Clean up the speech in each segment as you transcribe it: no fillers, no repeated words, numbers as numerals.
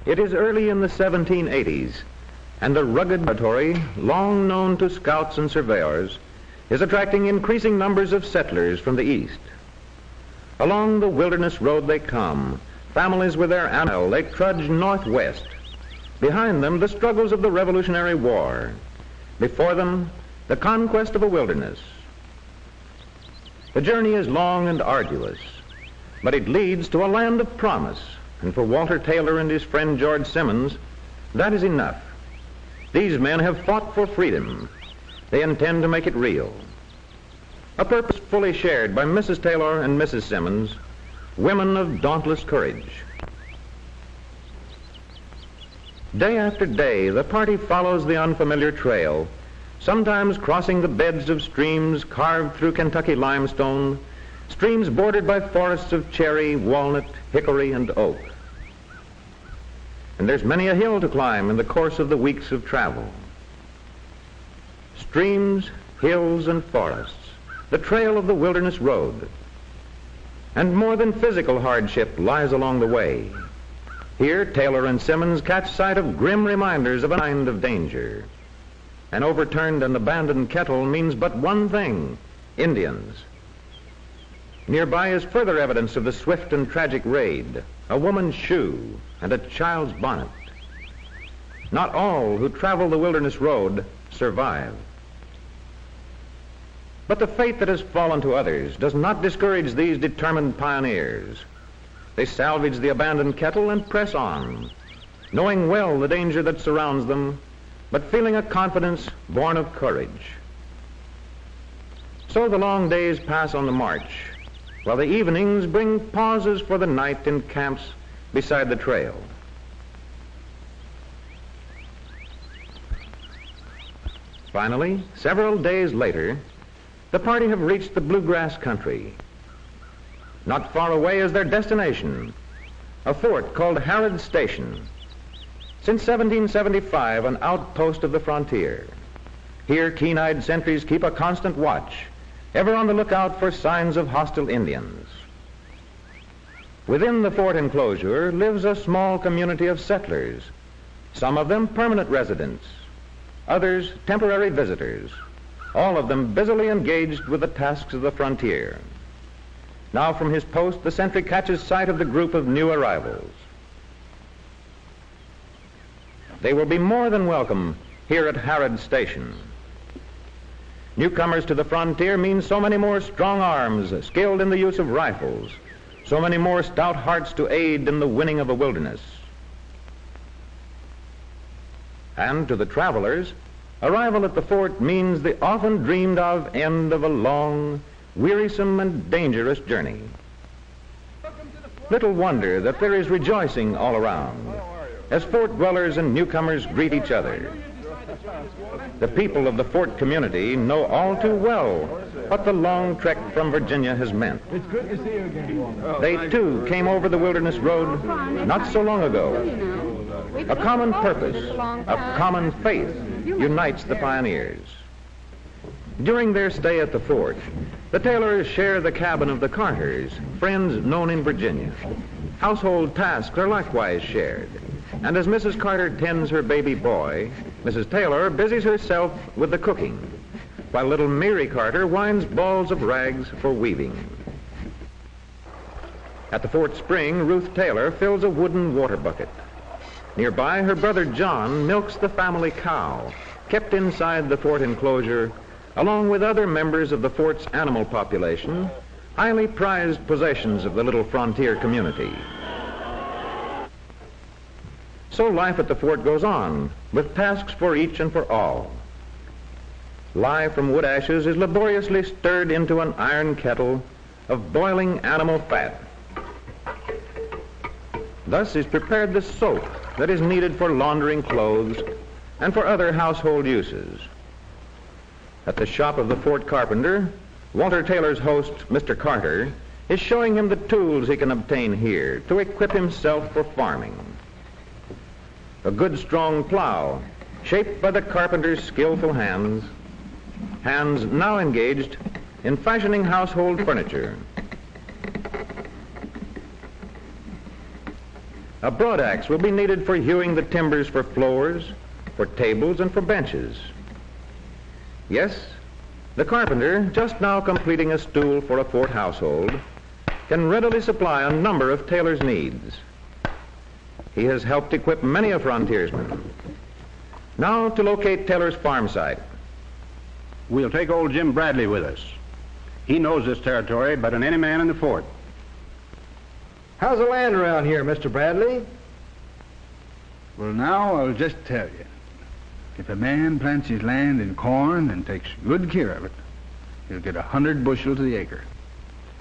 It is early in the 1780s, and the rugged territory, long known to scouts and surveyors, is attracting increasing numbers of settlers from the east. Along the wilderness road they come, families with their animals, they trudge northwest. Behind them, the struggles of the Revolutionary War. Before them, the conquest of a wilderness. The journey is long and arduous, but it leads to a land of promise. And for Walter Taylor and his friend George Simmons, that is enough. These men have fought for freedom. They intend to make it real. A purpose fully shared by Mrs. Taylor and Mrs. Simmons, women of dauntless courage. Day after day, the party follows the unfamiliar trail, sometimes crossing the beds of streams carved through Kentucky limestone, streams bordered by forests of cherry, walnut, hickory, and oak. And there's many a hill to climb in the course of the weeks of travel. Streams, hills, and forests, the trail of the wilderness road. And more than physical hardship lies along the way. Here, Taylor and Simmons catch sight of grim reminders of a kind of danger. An overturned and abandoned kettle means but one thing: Indians. Nearby is further evidence of the swift and tragic raid: a woman's shoe and a child's bonnet. Not all who travel the wilderness road survive. But the fate that has fallen to others does not discourage these determined pioneers. They salvage the abandoned kettle and press on, knowing well the danger that surrounds them, but feeling a confidence born of courage. So the long days pass on the march, while the evenings bring pauses for the night in camps beside the trail. Finally, several days later, the party have reached the bluegrass country. Not far away is their destination, a fort called Harrods Station. Since 1775, an outpost of the frontier. Here, keen-eyed sentries keep a constant watch, ever on the lookout for signs of hostile Indians. Within the fort enclosure lives a small community of settlers, some of them permanent residents, others temporary visitors, all of them busily engaged with the tasks of the frontier. Now from his post, the sentry catches sight of the group of new arrivals. They will be more than welcome here at Harrods Station. Newcomers to the frontier mean so many more strong arms skilled in the use of rifles, so many more stout hearts to aid in the winning of a wilderness. And to the travelers, arrival at the fort means the often dreamed of end of a long, wearisome and dangerous journey. Little wonder that there is rejoicing all around as fort dwellers and newcomers greet each other. The people of the fort community know all too well what the long trek from Virginia has meant. It's good to see you again. They too came over the wilderness road not so long ago. A common purpose, a common faith unites the pioneers. During their stay at the fort, the Taylors share the cabin of the Carters, friends known in Virginia. Household tasks are likewise shared. And as Mrs. Carter tends her baby boy, Mrs. Taylor busies herself with the cooking, while little Mary Carter winds balls of rags for weaving. At the fort spring, Ruth Taylor fills a wooden water bucket. Nearby, her brother John milks the family cow, kept inside the fort enclosure, along with other members of the fort's animal population, highly prized possessions of the little frontier community. So life at the fort goes on, with tasks for each and for all. Lye from wood ashes is laboriously stirred into an iron kettle of boiling animal fat. Thus is prepared the soap that is needed for laundering clothes and for other household uses. At the shop of the fort carpenter, Walter Taylor's host, Mr. Carter, is showing him the tools he can obtain here to equip himself for farming. A good strong plow, shaped by the carpenter's skillful hands, hands now engaged in fashioning household furniture. A broad axe will be needed for hewing the timbers for floors, for tables, and for benches. Yes, the carpenter, just now completing a stool for a fort household, can readily supply a number of tailor's needs. He has helped equip many a frontiersman. Now to locate Taylor's farm site. We'll take old Jim Bradley with us. He knows this territory better than any man in the fort. How's the land around here, Mr. Bradley? Well, now I'll just tell you. If a man plants his land in corn and takes good care of it, he'll get 100 bushels to the acre.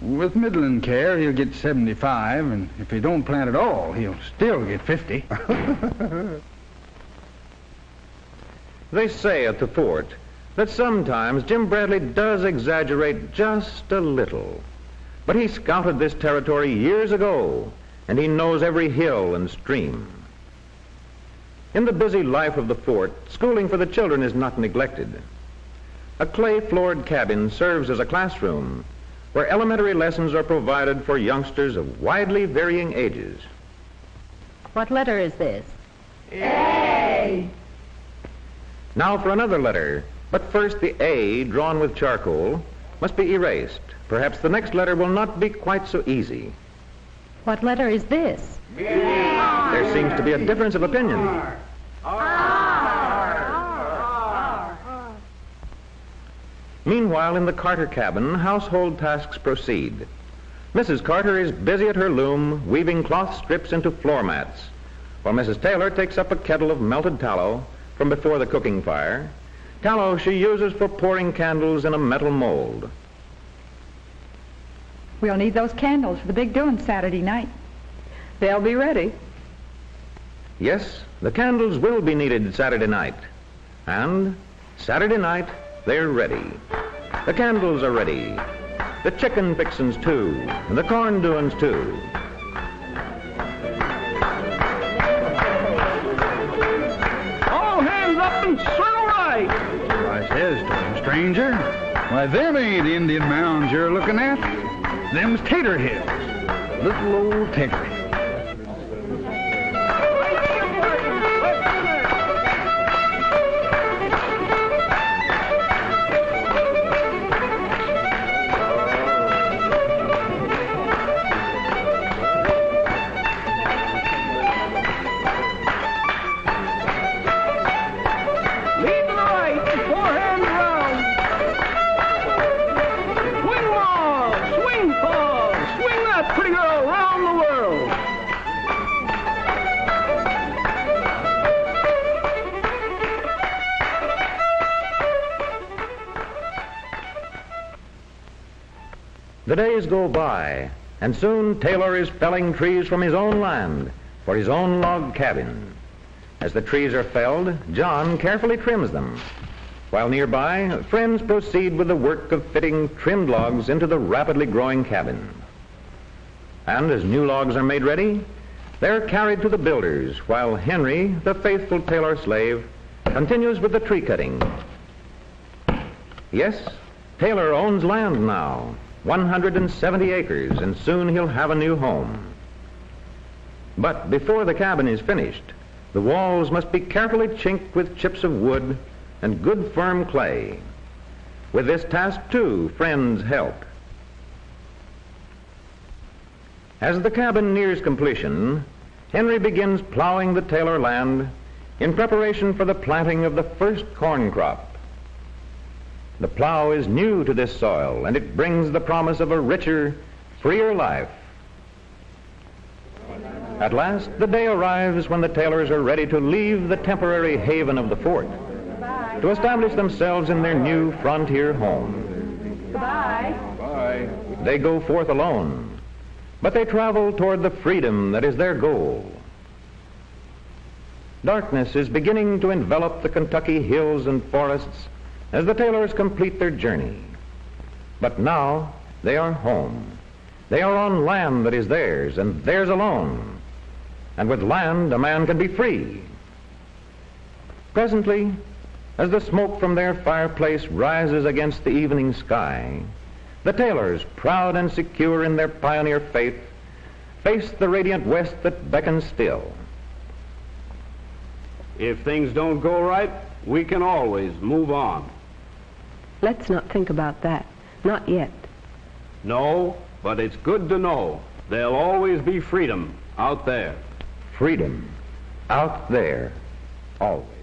With middling care, he'll get 75, and if he don't plant at all, he'll still get 50. They say at the fort that sometimes Jim Bradley does exaggerate just a little. But he scouted this territory years ago, and he knows every hill and stream. In the busy life of the fort, schooling for the children is not neglected. A clay-floored cabin serves as a classroom where elementary lessons are provided for youngsters of widely varying ages. What letter is this? A. Now for another letter, but first the A, drawn with charcoal, must be erased. Perhaps the next letter will not be quite so easy. What letter is this? There seems to be a difference of opinion. Meanwhile, in the Carter cabin, household tasks proceed. Mrs. Carter is busy at her loom, weaving cloth strips into floor mats, while Mrs. Taylor takes up a kettle of melted tallow from before the cooking fire, tallow she uses for pouring candles in a metal mold. We'll need those candles for the big doings Saturday night. They'll be ready. Yes, the candles will be needed Saturday night. And Saturday night, they're ready. The candles are ready. The chicken fixins too, and the corn doings too. All hands up and circle right. I says to him, stranger, why, them ain't Indian mounds you're looking at. Them's tater hills. Little old tater hills. The days go by, and soon Taylor is felling trees from his own land for his own log cabin. As the trees are felled, John carefully trims them, while nearby, friends proceed with the work of fitting trimmed logs into the rapidly growing cabin. And as new logs are made ready, they're carried to the builders, while Henry, the faithful Taylor slave, continues with the tree cutting. Yes, Taylor owns land now, 170 acres, and soon he'll have a new home. But before the cabin is finished, the walls must be carefully chinked with chips of wood and good firm clay. With this task, too, friends help. As the cabin nears completion, Henry begins plowing the Taylor land in preparation for the planting of the first corn crop. The plow is new to this soil, and it brings the promise of a richer, freer life. At last, the day arrives when the Taylors are ready to leave the temporary haven of the fort to establish themselves in their new frontier home. Goodbye. Bye. They go forth alone, but they travel toward the freedom that is their goal. Darkness is beginning to envelop the Kentucky hills and forests as the Taylors complete their journey. But now they are home. They are on land that is theirs, and theirs alone. And with land, a man can be free. Presently, as the smoke from their fireplace rises against the evening sky, the Taylors, proud and secure in their pioneer faith, face the radiant west that beckons still. If things don't go right, we can always move on. Let's not think about that. Not yet. No, but it's good to know there'll always be freedom out there. Freedom out there, always.